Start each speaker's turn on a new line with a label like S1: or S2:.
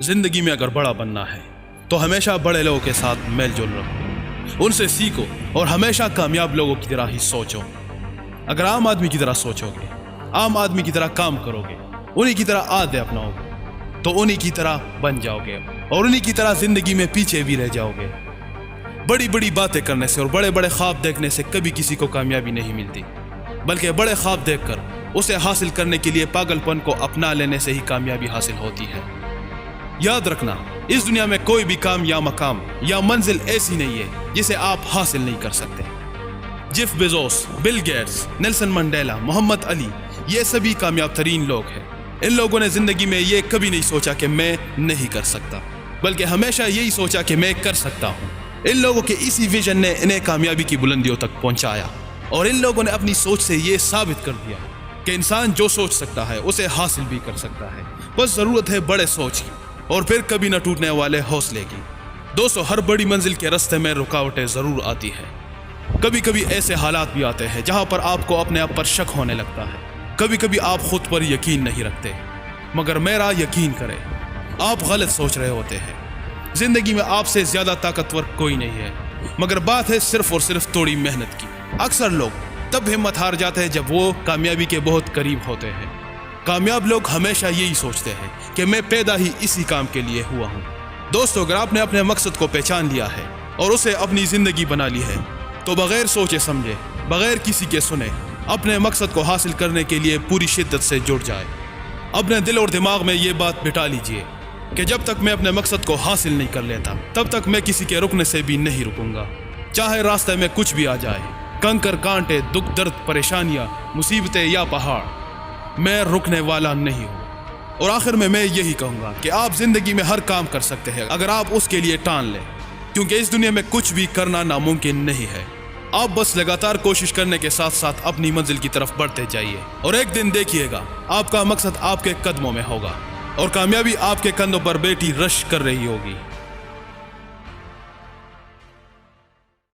S1: जिंदगी में अगर बड़ा बनना है तो हमेशा बड़े लोगों के साथ मेल जोल रखो, उनसे सीखो और हमेशा कामयाब लोगों की तरह ही सोचो। अगर आम आदमी की तरह सोचोगे, आम आदमी की तरह काम करोगे, उन्हीं की तरह आदतें अपनाओगे तो उन्हीं की तरह बन जाओगे और उन्हीं की तरह जिंदगी में पीछे भी रह जाओगे। बड़ी बड़ी बातें करने से और बड़े बड़े ख्वाब देखने से कभी किसी को कामयाबी नहीं मिलती, बल्कि बड़े ख्वाब देखकर उसे हासिल करने के लिए पागलपन को अपना लेने से ही कामयाबी हासिल होती है। याद रखना, इस दुनिया में कोई भी काम या मकाम या मंजिल ऐसी नहीं है जिसे आप हासिल नहीं कर सकते। Jeff Bezos, Bill Gates, Nelson Mandela, Muhammad Ali, ये सभी कामयाब तरीन लोग हैं। इन लोगों ने जिंदगी में ये कभी नहीं सोचा कि मैं नहीं कर सकता, बल्कि हमेशा यही सोचा कि मैं कर सकता हूँ। इन लोगों के इसी विजन ने इन्हें कामयाबी की बुलंदियों तक पहुंचाया और इन लोगों ने अपनी सोच से ये साबित कर दिया कि इंसान जो सोच सकता है उसे हासिल भी कर सकता है। बस जरूरत है बड़े सोच की और फिर कभी न टूटने वाले हौसले की। दोस्तों, हर बड़ी मंजिल के रास्ते में रुकावटें जरूर आती है। कभी कभी ऐसे हालात भी आते हैं जहां पर आपको अपने आप पर शक होने लगता है। कभी कभी आप खुद पर यकीन नहीं रखते, मगर मेरा यकीन करें, आप गलत सोच रहे होते हैं। जिंदगी में आपसे ज्यादा ताकतवर कोई नहीं है, मगर बात है सिर्फ और सिर्फ थोड़ी मेहनत की। अक्सर लोग तब हिम्मत हार जाते हैं जब वो कामयाबी के बहुत करीब होते हैं। कामयाब लोग हमेशा यही सोचते हैं कि मैं पैदा ही इसी काम के लिए हुआ हूँ। दोस्तों, अगर आपने अपने मकसद को पहचान लिया है और उसे अपनी जिंदगी बना ली है तो बगैर सोचे समझे, बगैर किसी के सुने, अपने मकसद को हासिल करने के लिए पूरी शिद्दत से जुट जाए। अपने दिल और दिमाग में ये बात बिठा लीजिए कि जब तक मैं अपने मकसद को हासिल नहीं कर लेता तब तक मैं किसी के रुकने से भी नहीं रुकूंगा। चाहे रास्ते में कुछ भी आ जाए, कंकर कांटे, दुख दर्द, परेशानियां, मुसीबतें या पहाड़, मैं रुकने वाला नहीं हूँ। और आखिर में मैं यही कहूँगा कि आप जिंदगी में हर काम कर सकते हैं अगर आप उसके लिए ठान लें, क्योंकि इस दुनिया में कुछ भी करना नामुमकिन नहीं है। आप बस लगातार कोशिश करने के साथ साथ अपनी मंजिल की तरफ बढ़ते जाइए और एक दिन देखिएगा आपका मकसद आपके कदमों में होगा और कामयाबी आपके कंधों पर बैठी रश कर रही होगी।